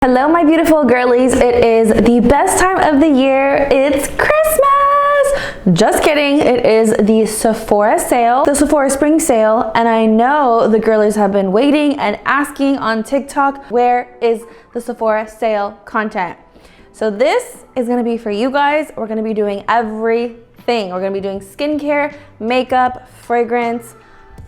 Hello my beautiful girlies, it is the best time of the year. It's Christmas! Just kidding, it is the Sephora sale, the Sephora spring sale, and I know the girlies have been waiting and asking on TikTok, where is the Sephora sale content? So this is gonna be for you guys. We're gonna be doing everything. We're gonna be doing skincare, makeup, fragrance,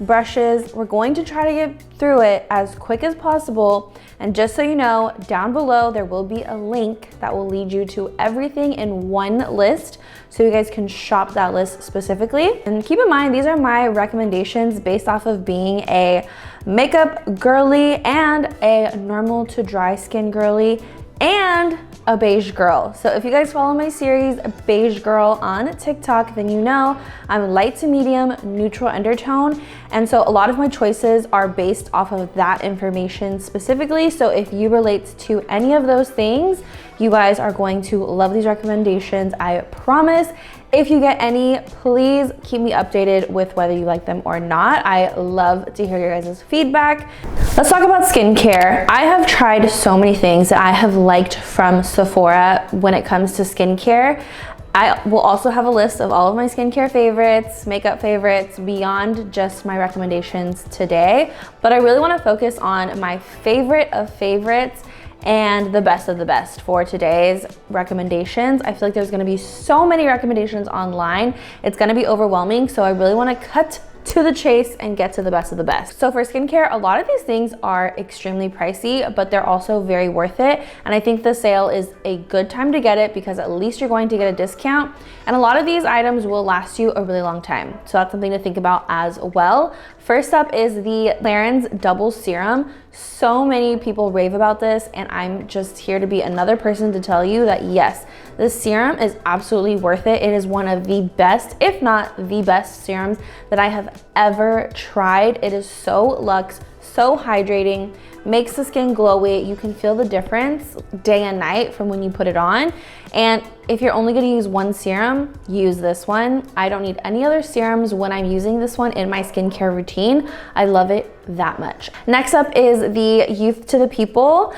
brushes. We're going to try to get through it as quick as possible. And just so you know, down below there will be a link that will lead you to everything in one list, so you guys can shop that list specifically. And keep in mind, these are my recommendations based off of being a makeup girly and a normal to dry skin girly and a beige girl. So if you guys follow my series Beige Girl on TikTok, then you know I'm light to medium, neutral undertone. And so a lot of my choices are based off of that information specifically. So if you relate to any of those things, you guys are going to love these recommendations, I promise. If you get any, please keep me updated with whether you like them or not. I love to hear your guys' feedback. Let's talk about skincare. I have tried so many things that I have liked from Sephora when it comes to skincare. I will also have a list of all of my skincare favorites, makeup favorites, beyond just my recommendations today. But I really want to focus on my favorite of favorites and the best of the best for today's recommendations. I feel like there's gonna be so many recommendations online. It's gonna be overwhelming, so I really wanna cut to the chase and get to the best of the best. So for skincare, a lot of these things are extremely pricey, but they're also very worth it. And I think the sale is a good time to get it because at least you're going to get a discount. And a lot of these items will last you a really long time. So that's something to think about as well. First up is the Clarins Double Serum. So many people rave about this, and I'm just here to be another person to tell you that yes, this serum is absolutely worth it. It is one of the best, if not the best serums that I have ever tried. It is so luxe, so hydrating, makes the skin glowy. You can feel the difference day and night from when you put it on. And if you're only gonna use one serum, use this one. I don't need any other serums when I'm using this one in my skincare routine. I love it that much. Next up is the Youth to the People.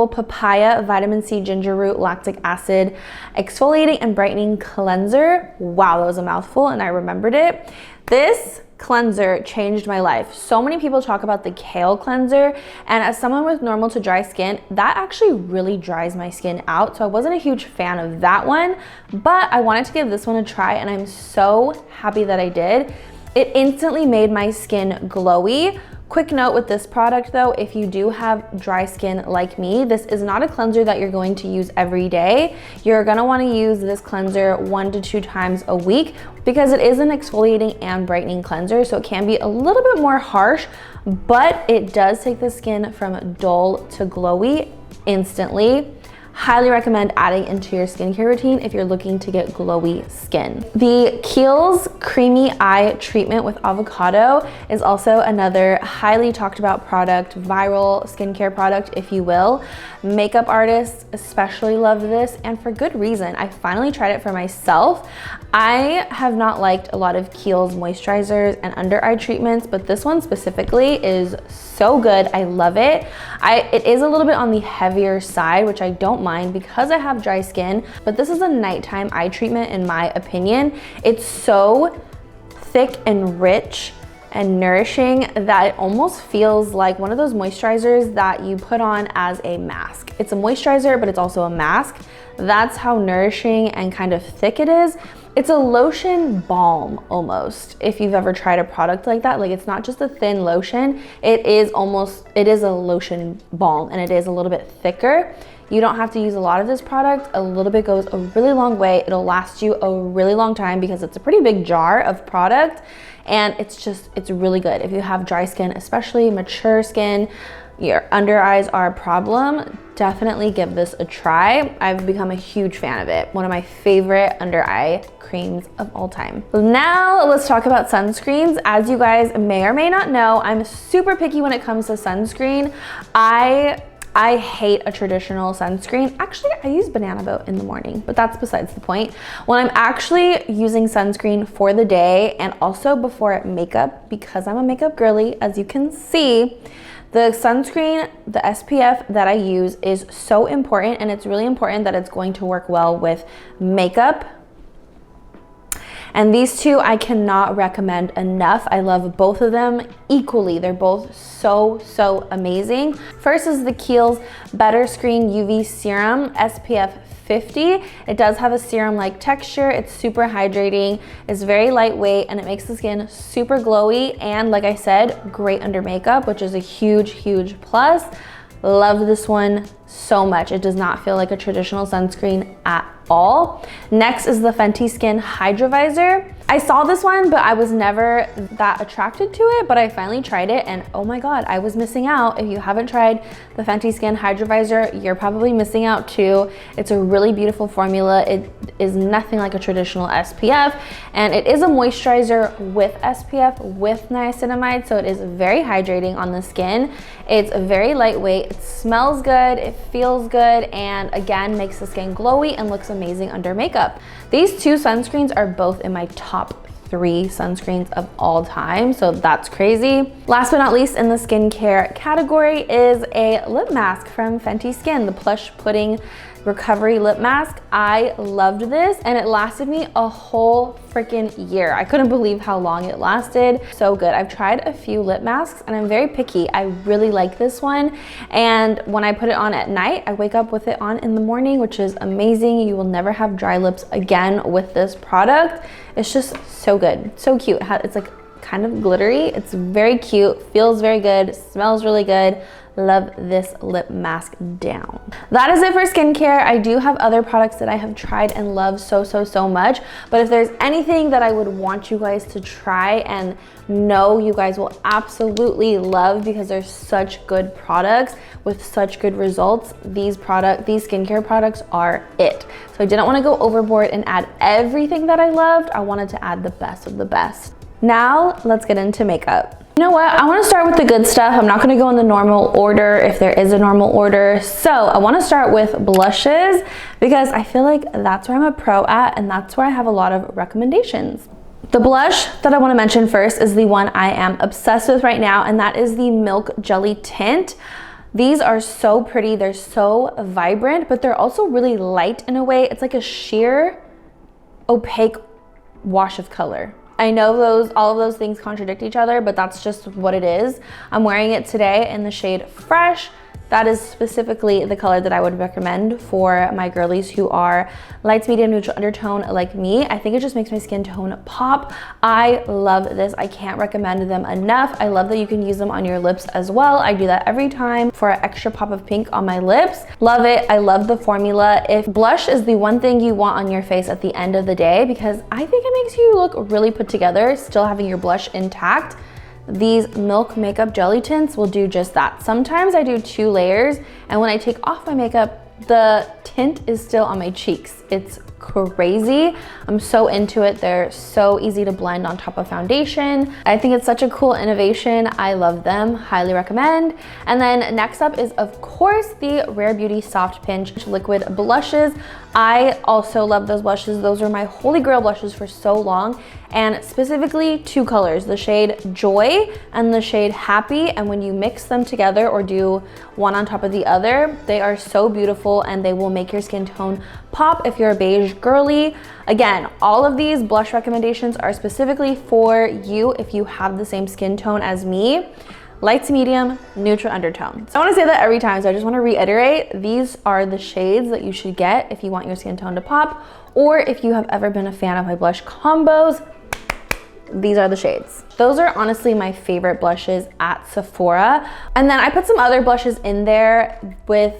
Papaya Vitamin C Ginger Root Lactic Acid Exfoliating and Brightening Cleanser. Wow, that was a mouthful and I remembered it. This cleanser changed my life. So many people talk about the kale cleanser, and as someone with normal to dry skin, that actually really dries my skin out. So I wasn't a huge fan of that one, but I wanted to give this one a try, and I'm so happy that I did. It instantly made my skin glowy. Quick note with this product though, if you do have dry skin like me, this is not a cleanser that you're going to use every day. You're gonna wanna use this cleanser 1 to 2 times a week because it is an exfoliating and brightening cleanser, so it can be a little bit more harsh, but it does take the skin from dull to glowy instantly. Highly recommend adding into your skincare routine if you're looking to get glowy skin. The Kiehl's Creamy Eye Treatment with Avocado is also another highly talked about product, viral skincare product, if you will. Makeup artists especially love this, and for good reason. I finally tried it for myself. I have not liked a lot of Kiehl's moisturizers and under eye treatments, but this one specifically is so good. I love it. It is a little bit on the heavier side, which I don't mind because I have dry skin, but this is a nighttime eye treatment in my opinion. It's so thick and rich and nourishing that it almost feels like one of those moisturizers that you put on as a mask. It's a moisturizer, but it's also a mask. That's how nourishing and kind of thick it is. It's a lotion balm almost, if you've ever tried a product like that. Like, it's not just a thin lotion, it is a lotion balm, and it is a little bit thicker. You don't have to use a lot of this product. A little bit goes a really long way. It'll last you a really long time because it's a pretty big jar of product, and it's really good. If you have dry skin, especially mature skin, your under eyes are a problem, definitely give this a try. I've become a huge fan of it. One of my favorite under eye creams of all time. Now let's talk about sunscreens. As you guys may or may not know, I'm super picky when it comes to sunscreen. I hate a traditional sunscreen. Actually, I use Banana Boat in the morning, but that's besides the point. When I'm actually using sunscreen for the day and also before makeup, because I'm a makeup girly, as you can see, The sunscreen, the SPF that I use is so important, and it's really important that it's going to work well with makeup. And these two I cannot recommend enough. I love both of them equally. They're both so amazing. First is the Kiehl's Better Screen UV Serum SPF 50. It does have a serum-like texture. It's super hydrating. It's very lightweight, and it makes the skin super glowy. And like I said, great under makeup, which is a huge plus. Love this one so much. It does not feel like a traditional sunscreen at all. Next is the Fenty Skin Hydra Visor. I saw this one, but I was never that attracted to it, but I finally tried it, and oh my God, I was missing out. If you haven't tried the Fenty Skin Hydra Visor, you're probably missing out too. It's a really beautiful formula. It is nothing like a traditional SPF, and it is a moisturizer with SPF with niacinamide, so it is very hydrating on the skin. It's very lightweight, it smells good, it feels good, and again, makes the skin glowy and looks amazing under makeup. These two sunscreens are both in my top 3 sunscreens of all time, so that's crazy. Last but not least in the skincare category is a lip mask from Fenty Skin, the Plush Pudding Recovery Lip Mask. I loved this, and it lasted me a whole freaking year. I couldn't believe how long it lasted. So good. I've tried a few lip masks, and I'm very picky. I really like this one, and when I put it on at night, I wake up with it on in the morning, which is amazing. You will never have dry lips again with this product. It's just so good, so cute. It's like kind of glittery. It's very cute, feels very good, smells really good. Love this lip mask down. That is it for skincare. I do have other products that I have tried and love so much, but if there's anything that I would want you guys to try and know you guys will absolutely love because they're such good products with such good results, these skincare products are it. So I didn't want to go overboard and add everything that I loved. I wanted to add the best of the best. Now let's get into makeup. You know what? I want to start with the good stuff. I'm not going to go in the normal order if there is a normal order. So I want to start with blushes because I feel like that's where I'm a pro at, and that's where I have a lot of recommendations. The blush that I want to mention first is the one I am obsessed with right now, and that is the Milk Jelly Tint. These are so pretty. They're so vibrant, but they're also really light in a way. It's like a sheer, opaque wash of color. I know all of those things contradict each other, but that's just what it is. I'm wearing it today in the shade Fresh. That is specifically the color that I would recommend for my girlies who are light, medium, neutral undertone like me. I think it just makes my skin tone pop. I love this. I can't recommend them enough. I love that you can use them on your lips as well. I do that every time for an extra pop of pink on my lips. Love it. I love the formula. If blush is the one thing you want on your face at the end of the day, because I think it makes you look really put together, still having your blush intact, these Milk Makeup Jelly Tints will do just that. Sometimes I do 2 layers, and when I take off my makeup, the tint is still on my cheeks. It's crazy. I'm so into it. They're so easy to blend on top of foundation. I think it's such a cool innovation. I love them, highly recommend. And then next up is of course the Rare Beauty Soft Pinch Liquid Blushes. I also love those blushes. Those were my holy grail blushes for so long, and specifically 2 colors, the shade Joy and the shade Happy. And when you mix them together or do one on top of the other, they are so beautiful and they will make your skin tone pop if you're a beige girly. Again, all of these blush recommendations are specifically for you if you have the same skin tone as me. Light to medium, neutral undertone. So I want to say that every time, so I just want to reiterate, these are the shades that you should get if you want your skin tone to pop, or if you have ever been a fan of my blush combos, these are the shades. Those are honestly my favorite blushes at Sephora. And then I put some other blushes in there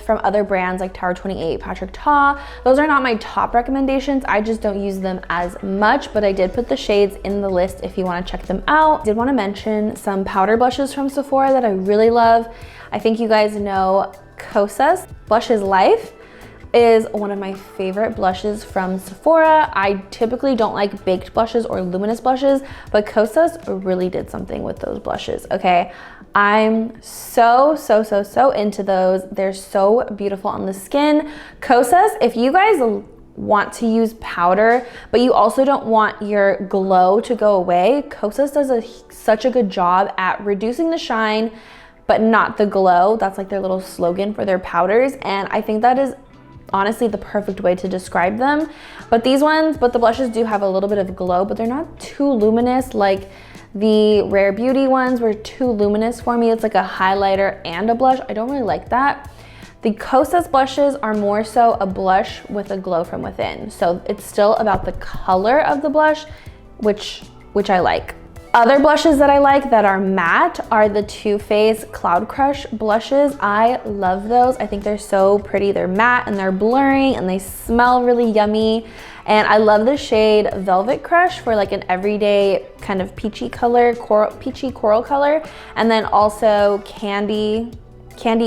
from other brands like Tower 28, Patrick Ta. Those are not my top recommendations. I just don't use them as much, but I did put the shades in the list if you want to check them out. I did want to mention some powder blushes from Sephora that I really love. I think you guys know Kosas Blush is Life is one of my favorite blushes from Sephora. I typically don't like baked blushes or luminous blushes, but Kosas really did something with those blushes, okay? I'm so into those. They're so beautiful on the skin. Kosas, if you guys want to use powder, but you also don't want your glow to go away, Kosas does such a good job at reducing the shine, but not the glow. That's like their little slogan for their powders, and I think that is honestly the perfect way to describe them. But the blushes do have a little bit of glow, but they're not too luminous like the Rare Beauty ones were too luminous for me. It's like a highlighter and a blush. I don't really like that. The Kosas blushes are more so a blush with a glow from within. So it's still about the color of the blush, which I like. Other blushes that I like that are matte are the Too Faced Cloud Crush blushes. I love those. I think they're so pretty. They're matte and they're blurring and they smell really yummy. And I love the shade Velvet Crush for like an everyday kind of peachy color, peachy coral color. And then also Candy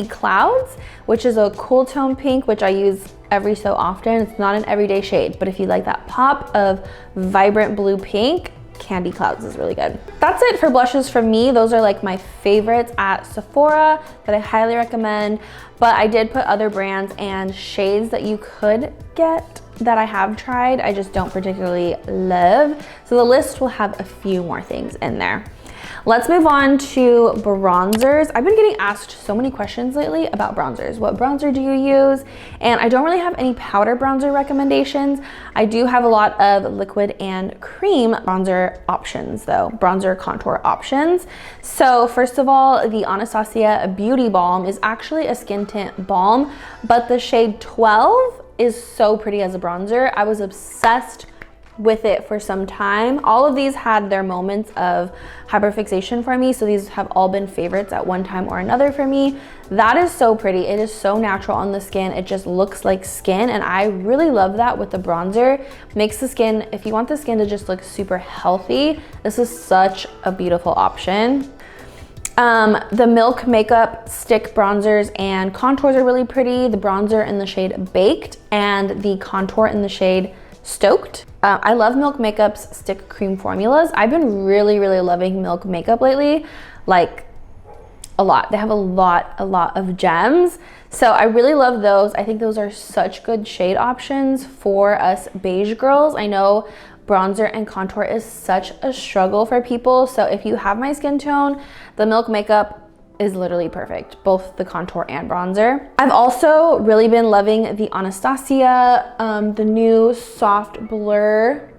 Clouds, which is a cool tone pink, which I use every so often. It's not an everyday shade, but if you like that pop of vibrant blue pink, Candy Clouds is really good. That's it for blushes from me. Those are like my favorites at Sephora that I highly recommend, but I did put other brands and shades that you could get that I have tried. I just don't particularly love. So the list will have a few more things in there. Let's move on to bronzers. I've been getting asked so many questions lately about bronzers. What bronzer do you use? And I don't really have any powder bronzer recommendations. I do have a lot of liquid and cream bronzer options though, bronzer contour options. So first of all, the Anastasia Beauty Balm is actually a skin tint balm, but the shade 12 is so pretty as a bronzer. I was obsessed with it for some time. All of these had their moments of hyperfixation for me, so these have all been favorites at one time or another for me. That is so pretty. It is so natural on the skin. It just looks like skin, and I really love that with the bronzer. Makes the skin, if you want the skin to just look super healthy, this is such a beautiful option. The Milk Makeup stick bronzers and contours are really pretty. The bronzer in the shade Baked and the contour in the shade Stoked. I love Milk Makeup's stick cream formulas. I've been really loving Milk Makeup lately, like a lot. They have a lot of gems. So I really love those. I think those are such good shade options for us beige girls. I know bronzer and contour is such a struggle for people. So if you have my skin tone, the Milk Makeup is literally perfect, both the contour and bronzer. I've also really been loving the Anastasia, the new soft blur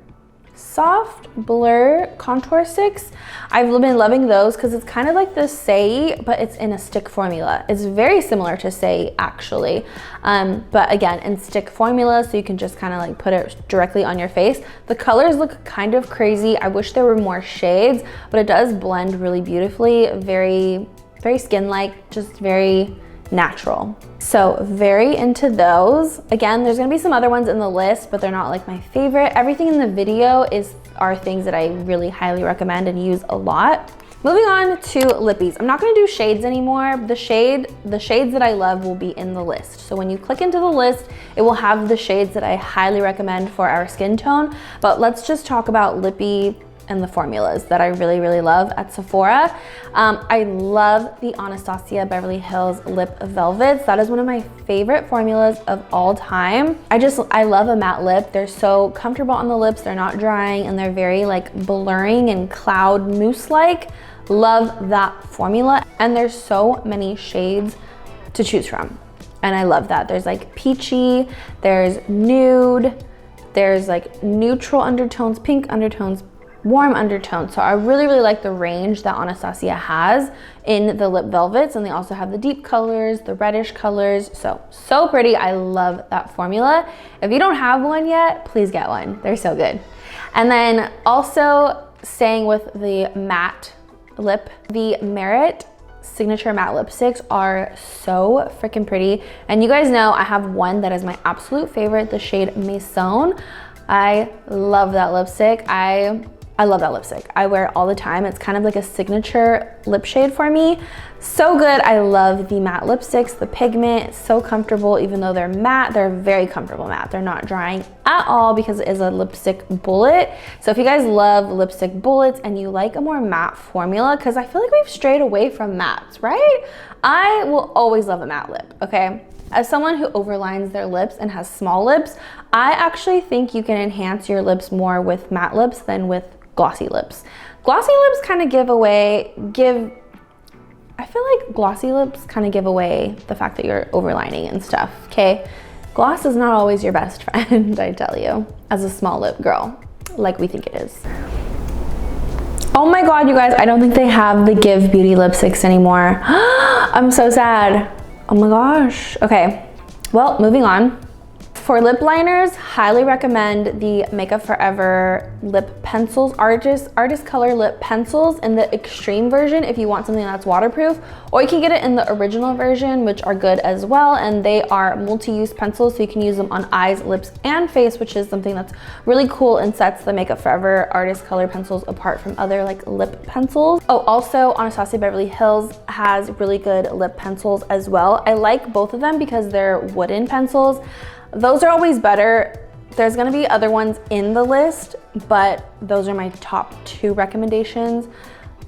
contour sticks. I've been loving those because it's kind of like the Say, but it's in a stick formula. It's very similar to Say actually, but again in stick formula, so you can just kind of like put it directly on your face. The colors look kind of crazy. I wish there were more shades, but it does blend really beautifully. Very skin-like, just very natural. So very into those. Again, there's gonna be some other ones in the list, but they're not like my favorite. Everything in the video are things that I really highly recommend and use a lot. Moving on to lippies. I'm not gonna do shades anymore. The shades that I love will be in the list. So when you click into the list, it will have the shades that I highly recommend for our skin tone. But let's just talk about lippy and the formulas that I really love at Sephora. I love the Anastasia Beverly Hills Lip Velvets. That is one of my favorite formulas of all time. I love a matte lip. They're so comfortable on the lips, they're not drying, and they're very like blurring and cloud mousse-like. Love that formula, and there's so many shades to choose from, and I love that. There's like peachy, there's nude, there's like neutral undertones, pink undertones, warm undertones. So I really like the range that Anastasia has in the lip velvets, and they also have the deep colors, the reddish colors. So pretty. I love that formula. If you don't have one yet, please get one. They're so good. And then also staying with the matte lip, the Merit Signature Matte Lipsticks are so freaking pretty. And you guys know I have one that is my absolute favorite, the shade Maison. I love that lipstick. I love that lipstick. I wear it all the time. It's kind of like a signature lip shade for me. So good. I love the matte lipsticks, the pigment. It's so comfortable. Even though they're matte, they're very comfortable matte. They're not drying at all because it is a lipstick bullet. So if you guys love lipstick bullets and you like a more matte formula, because I feel like we've strayed away from mattes, right? I will always love a matte lip, okay? As someone who overlines their lips and has small lips, I actually think you can enhance your lips more with matte lips than with glossy lips. Glossy lips kind of I feel feel like glossy lips kind of give away the fact that you're overlining and stuff, okay? Gloss is not always your best friend, I tell you, as a small lip girl, like we think it is. Oh my God, you guys, I don't think they have the Give Beauty lipsticks anymore. I'm so sad. Oh my gosh. Okay, well, moving on. For lip liners, highly recommend the Makeup Forever lip pencils, artist color lip pencils in the extreme version if you want something that's waterproof, or you can get it in the original version, which are good as well. And they are multi-use pencils, so you can use them on eyes, lips, and face, which is something that's really cool and sets the Makeup Forever artist color pencils apart from other like lip pencils. Oh, also Anastasia Beverly Hills has really good lip pencils as well. I like both of them because they're wooden pencils. Those are always better. There's gonna be other ones in the list, but those are my top 2 recommendations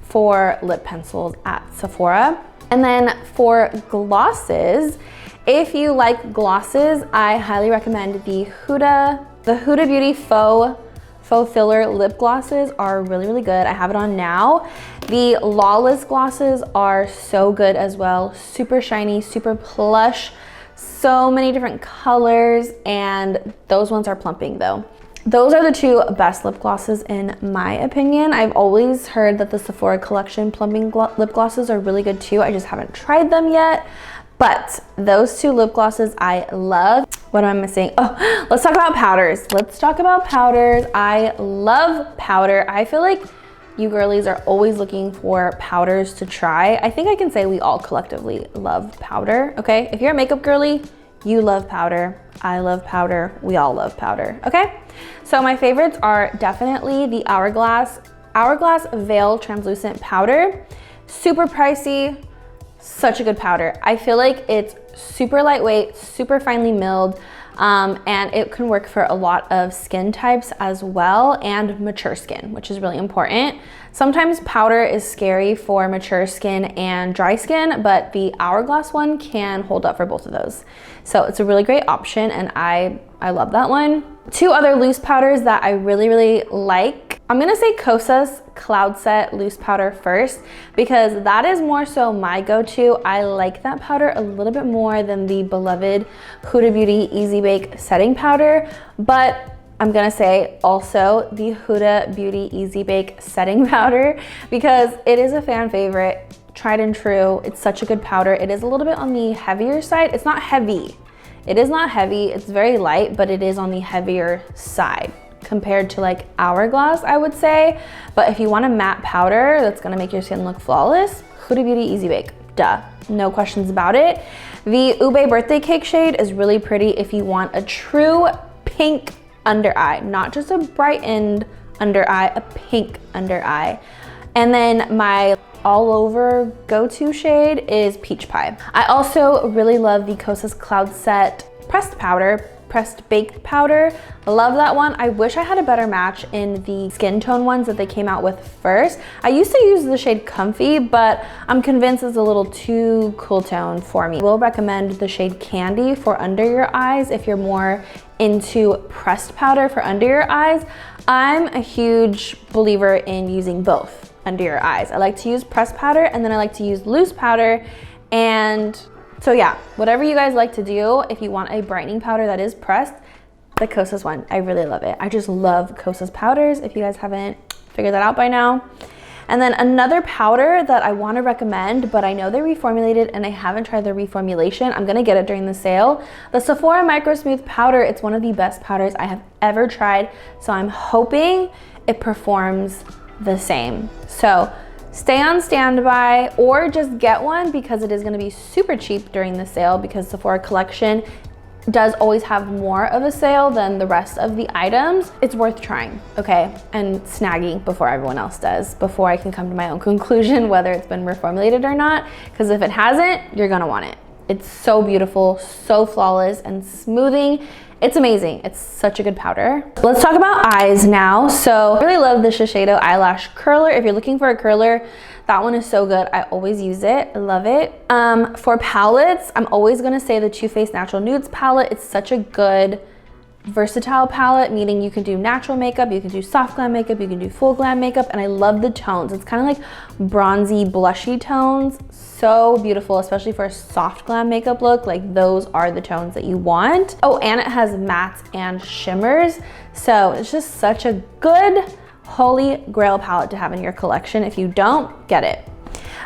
for lip pencils at Sephora. And then for glosses, if you like glosses, I highly recommend the Huda Beauty Faux Filler lip glosses are really, really good. I have it on now. The Lawless glosses are so good as well. Super shiny, super plush. So many different colors, and those ones are plumping though. Those are the 2 best lip glosses in my opinion. I've always heard that the Sephora collection plumping lip glosses are really good too. I just haven't tried them yet, but those 2 lip glosses I love. What am I missing? Oh, let's talk about powders. Let's talk about powders. I love powder. I feel like you girlies are always looking for powders to try. I think I can say we all collectively love powder, okay? If you're a makeup girly, you love powder. I love powder. We all love powder, okay? So my favorites are definitely the Hourglass Veil Translucent Powder. Super pricey, such a good powder. I feel like it's super lightweight, super finely milled, and it can work for a lot of skin types as well, and mature skin, which is really important. Sometimes powder is scary for mature skin and dry skin, but the Hourglass one can hold up for both of those. So it's a really great option, and I love that one. 2 other loose powders that I really, really like. I'm gonna say Kosas Cloud Set Loose Powder first, because that is more so my go-to. I like that powder a little bit more than the beloved Huda Beauty Easy Bake Setting Powder, but I'm gonna say also the Huda Beauty Easy Bake Setting Powder, because it is a fan favorite, tried and true. It's such a good powder. It is a little bit on the heavier side. It's not heavy. It is not heavy. It's very light, but it is on the heavier side compared to like Hourglass, I would say. But if you want a matte powder that's gonna make your skin look flawless, Huda Beauty Easy Bake, duh, no questions about it. The Ube Birthday Cake shade is really pretty if you want a true pink under eye, not just a brightened under eye, a pink under eye. And then my all over go-to shade is Peach Pie. I also really love the Kosas Cloud Set pressed baked powder. I love that one. I wish I had a better match in the skin tone ones that they came out with first. I used to use the shade Comfy, but I'm convinced it's a little too cool tone for me. I will recommend the shade Candy for under your eyes if you're more into pressed powder for under your eyes. I'm a huge believer in using both under your eyes. I like to use pressed powder, and then I like to use loose powder. And so yeah, whatever you guys like to do, if you want a brightening powder that is pressed, the Kosas one, I really love it. I just love Kosas powders, if you guys haven't figured that out by now. And then another powder that I want to recommend, but I know they reformulated and I haven't tried the reformulation. I'm gonna get it during the sale. The Sephora Micro Smooth Powder. It's one of the best powders I have ever tried, so I'm hoping it performs the same. So stay on standby or just get one, because it is gonna be super cheap during the sale, because Sephora collection does always have more of a sale than the rest of the items. It's worth trying, okay? And snagging before everyone else does, before I can come to my own conclusion whether it's been reformulated or not, because if it hasn't, you're gonna want it. It's so beautiful, so flawless and smoothing. It's amazing. It's such a good powder. Let's talk about eyes now. So I really love the Shiseido eyelash curler. If you're looking for a curler, that one is so good. I always use it. I love it. For palettes, I'm always gonna say the Too Faced Natural Nudes palette. It's such a good versatile palette, meaning you can do natural makeup, you can do soft glam makeup, you can do full glam makeup, and I love the tones. It's kind of like bronzy, blushy tones. So beautiful, especially for a soft glam makeup look. Like those are the tones that you want. Oh, and it has mattes and shimmers. So it's just such a good holy grail palette to have in your collection. If you don't, get it.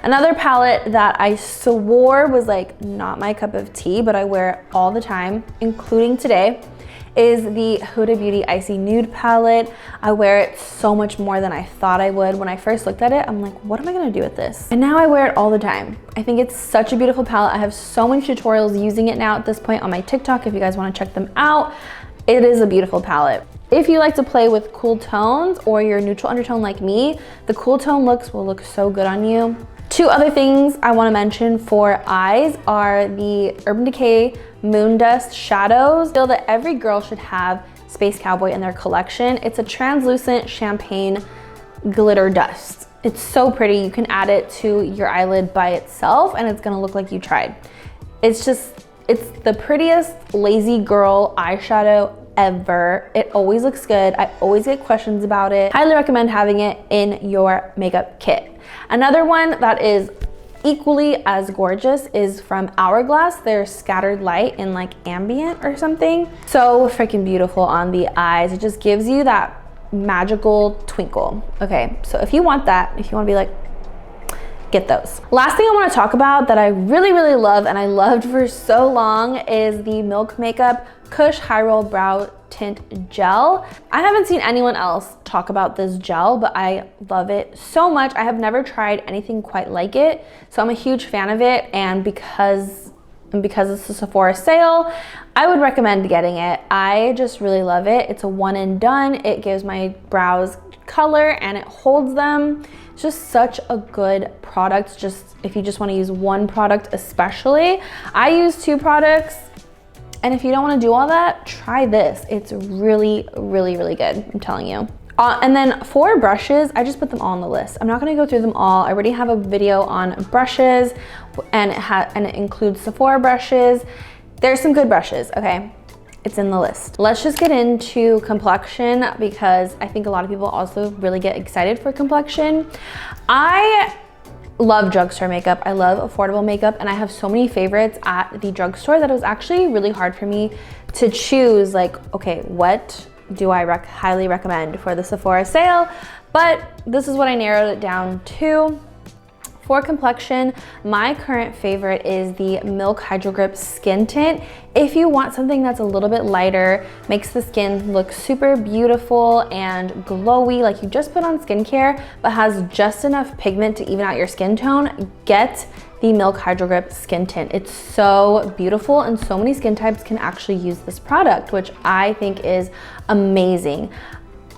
Another palette that I swore was like not my cup of tea, but I wear it all the time, including today, is the Huda Beauty Icy Nude palette. I wear it so much more than I thought I would. When I first looked at it, I'm like, what am I gonna do with this? And now I wear it all the time. I think it's such a beautiful palette. I have so many tutorials using it now at this point on my TikTok if you guys wanna check them out. It is a beautiful palette. If you like to play with cool tones or you're neutral undertone like me, the cool tone looks will look so good on you. Two other things I want to mention for eyes are the Urban Decay Moon Dust Shadows. I feel that every girl should have Space Cowboy in their collection. It's a translucent champagne glitter dust. It's so pretty. You can add it to your eyelid by itself and it's gonna look like you tried. It's the prettiest lazy girl eyeshadow ever. It always looks good. I always get questions about it. Highly recommend having it in your makeup kit. Another one that is equally as gorgeous is from Hourglass. Their Scattered Light in like ambient or something. So freaking beautiful on the eyes. It just gives you that magical twinkle. Okay, so if you want that, if you want to be like, get those. Last thing I want to talk about that I really, really love and I loved for so long is the Milk Makeup Kush High Roll Brow Tint Gel. I haven't seen anyone else talk about this gel, but I love it so much. I have never tried anything quite like it, so I'm a huge fan of it, and because it's a Sephora sale, I would recommend getting it. I just really love it. It's a one and done. It gives my brows color and it holds them. It's just such a good product. Just if you just want to use one product especially. I use two products. And if you don't want to do all that, try this. It's really, really, really good, I'm telling you. And then for brushes, I just put them all on the list. I'm not gonna go through them all. I already have a video on brushes and it includes Sephora brushes. There's some good brushes, okay? It's in the list. Let's just get into complexion because I think a lot of people also really get excited for complexion. I love drugstore makeup. I love affordable makeup and I have so many favorites at the drugstore that it was actually really hard for me to choose like, okay, what do I highly recommend for the Sephora sale? But this is what I narrowed it down to. For complexion, my current favorite is the Milk Hydro Grip Skin Tint. If you want something that's a little bit lighter, makes the skin look super beautiful and glowy, like you just put on skincare, but has just enough pigment to even out your skin tone, get the Milk Hydro Grip Skin Tint. It's so beautiful and so many skin types can actually use this product, which I think is amazing.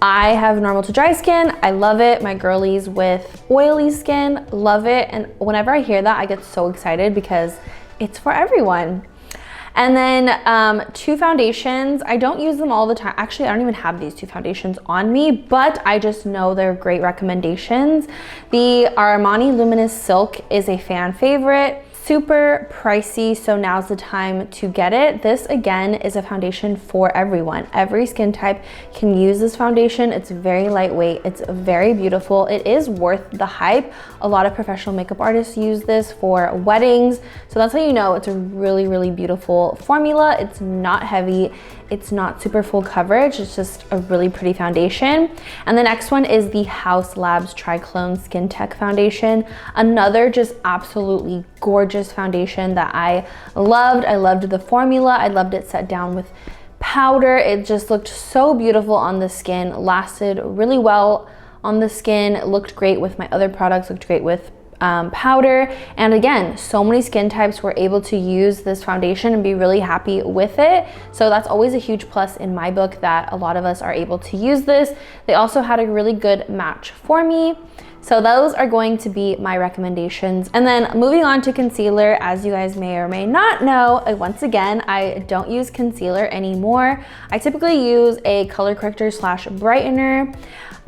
I have normal to dry skin. I love it. My girlies with oily skin love it. And whenever I hear that, I get so excited because it's for everyone. And then two foundations. I don't use them all the time. Actually, I don't even have these two foundations on me, but I just know they're great recommendations. The Armani Luminous Silk is a fan favorite. Super pricey, so now's the time to get it. This again is a foundation for everyone. Every skin type can use this foundation. It's very lightweight, it's very beautiful. It is worth the hype. A lot of professional makeup artists use this for weddings, so that's how you know it's a really, really beautiful formula. It's not heavy, it's not super full coverage, it's just a really pretty foundation. And the next one is the Haus Labs Triclone Skin Tech Foundation. Another just absolutely gorgeous foundation that I loved. I loved the formula. I loved it set down with powder. It just looked so beautiful on the skin, lasted really well on the skin. It looked great with my other products, looked great with powder. And again, so many skin types were able to use this foundation and be really happy with it. So that's always a huge plus in my book that a lot of us are able to use this. They also had a really good match for me. So those are going to be my recommendations. And then moving on to concealer, as you guys may or may not know, once again, I don't use concealer anymore. I typically use a color corrector / brightener.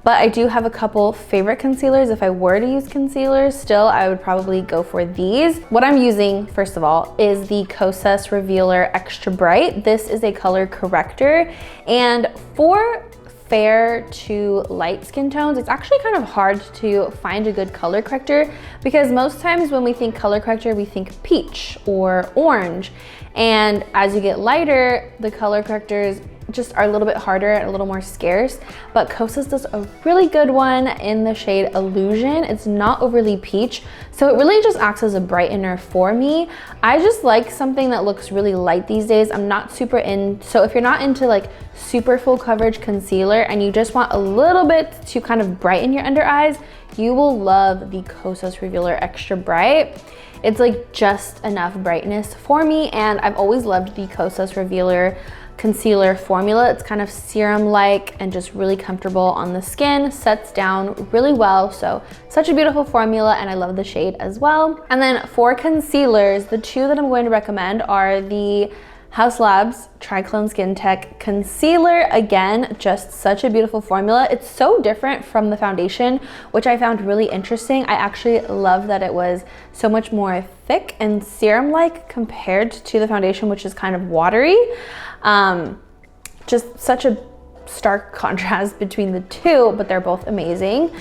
but I do have a couple favorite concealers. If I were to use concealers still, I would probably go for these. What I'm using, first of all, is the Kosas Revealer Extra Bright. This is a color corrector, and for fair to light skin tones, it's actually kind of hard to find a good color corrector, because most times when we think color corrector, we think peach or orange. And as you get lighter, the color correctors just are a little bit harder and a little more scarce. But Kosas does a really good one in the shade Illusion. It's not overly peach, so it really just acts as a brightener for me. I just like something that looks really light these days. I'm not super so if you're not into like super full coverage concealer and you just want a little bit to kind of brighten your under eyes, you will love the Kosas Revealer Extra Bright. It's like just enough brightness for me, and I've always loved the Kosas Revealer concealer formula. It's kind of serum-like and just really comfortable on the skin, sets down really well. So such a beautiful formula, and I love the shade as well. And then for concealers, the two that I'm going to recommend are the Haus Labs Triclone Skin Tech Concealer. Again, just such a beautiful formula. It's so different from the foundation, which I found really interesting. I actually love that it was so much more thick and serum-like compared to the foundation, which is kind of watery. Just such a stark contrast between the two, but they're both amazing.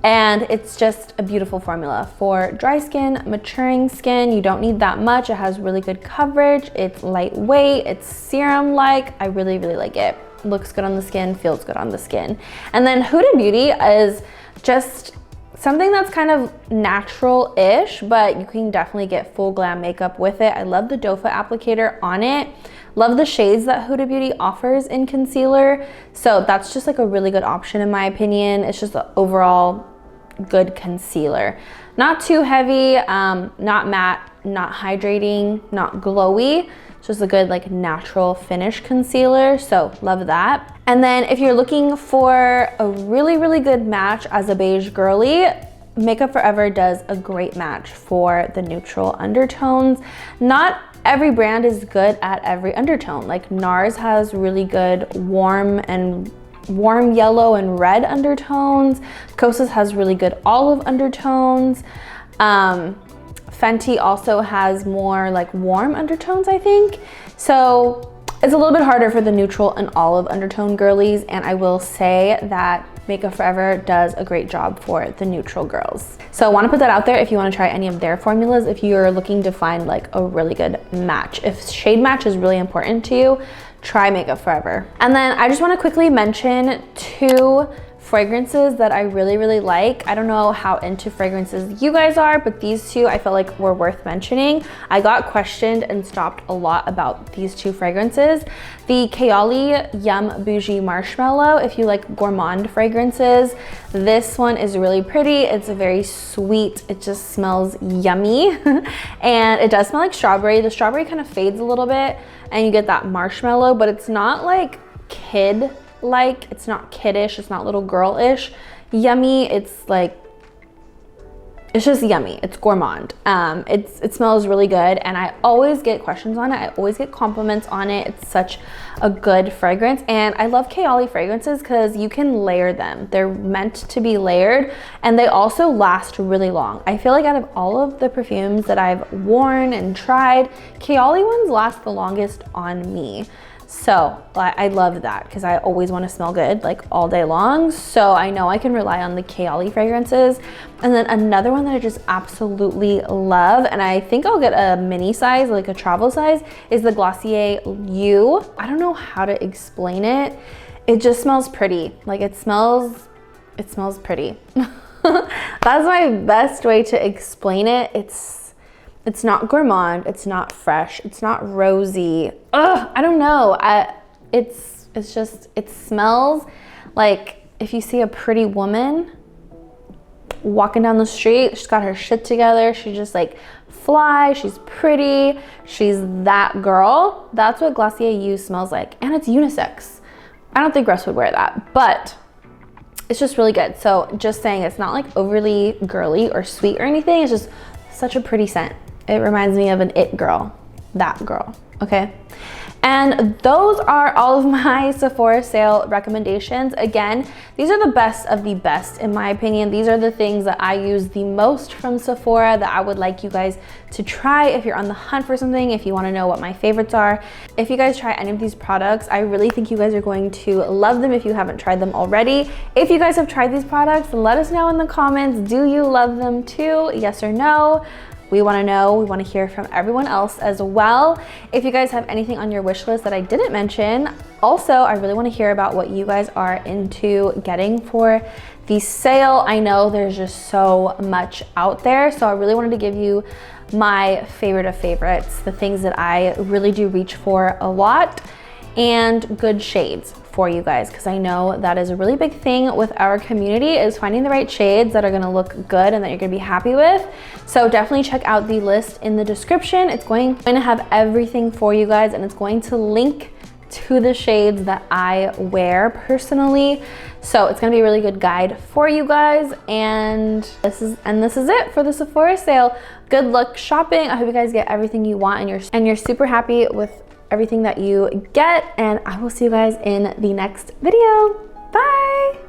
And it's just a beautiful formula for dry skin, maturing skin. You don't need that much. It has really good coverage. It's lightweight, it's serum-like. I really, really like it. Looks good on the skin, feels good on the skin. And then Huda Beauty is just something that's kind of natural-ish, but you can definitely get full glam makeup with it. I love the doe foot applicator on it. Love the shades that Huda Beauty offers in concealer. So that's just like a really good option in my opinion. It's just an overall good concealer. Not too heavy, not matte, not hydrating, not glowy. It's just a good like natural finish concealer. So love that. And then if you're looking for a really, really good match as a beige girly, Makeup Forever does a great match for the neutral undertones. Not every brand is good at every undertone. Like NARS has really good warm yellow and red undertones. Kosas has really good olive undertones. Fenty also has more like warm undertones, I think. So it's a little bit harder for the neutral and olive undertone girlies, and I will say that Makeup Forever does a great job for the neutral girls. So I want to put that out there if you want to try any of their formulas, if you're looking to find like a really good match. If shade match is really important to you, try Makeup Forever. And then I just want to quickly mention two fragrances that I really, really like. I don't know how into fragrances you guys are, but these two I felt like were worth mentioning. I got questioned and stopped a lot about these two fragrances. The Kayali Yum Bougie Marshmallow, if you like gourmand fragrances, this one is really pretty. It's very sweet. It just smells yummy. And it does smell like strawberry. The strawberry kind of fades a little bit and you get that marshmallow, but it's not like kid-like. It's not kiddish. It's not little girl-ish. Yummy. It's like, it's just yummy. It's gourmand. It smells really good, and I always get questions on it. I always get compliments on it. It's such a good fragrance, and I love Kayali fragrances because you can layer them. They're meant to be layered, and they also last really long. I feel like out of all of the perfumes that I've worn and tried, Kayali ones last the longest on me. So I love that because I always want to smell good like all day long. So I know I can rely on the Kayali fragrances. And then another one that I just absolutely love, and I think I'll get a mini size, like a travel size, is the Glossier You. I don't know how to explain it. It just smells pretty. Like it smells pretty. That's my best way to explain it. It's not gourmand, it's not fresh, it's not rosy. Ugh, I don't know. It smells like if you see a pretty woman walking down the street, she's got her shit together, she's just like fly, she's pretty, she's that girl. That's what Glossier You smells like, and it's unisex. I don't think Russ would wear that, but it's just really good. So just saying, it's not like overly girly or sweet or anything, it's just such a pretty scent. It reminds me of an it girl, that girl, okay? And those are all of my Sephora sale recommendations. Again, these are the best of the best in my opinion. These are the things that I use the most from Sephora that I would like you guys to try if you're on the hunt for something, if you want to know what my favorites are. If you guys try any of these products, I really think you guys are going to love them if you haven't tried them already. If you guys have tried these products, let us know in the comments. Do you love them too? Yes or no? We want to know. We want to hear from everyone else as well. If you guys have anything on your wish list that I didn't mention, also, I really want to hear about what you guys are into getting for the sale. I know there's just so much out there, so I really wanted to give you my favorite of favorites, the things that I really do reach for a lot, and good shades for you guys, because I know that is a really big thing with our community, is finding the right shades that are gonna look good and that you're gonna be happy with. So definitely check out the list in the description. It's going to have everything for you guys, and it's going to link to the shades that I wear personally. So it's gonna be a really good guide for you guys. And this is it for the Sephora sale. Good luck shopping. I hope you guys get everything you want and you're super happy with everything that you get, and I will see you guys in the next video. Bye.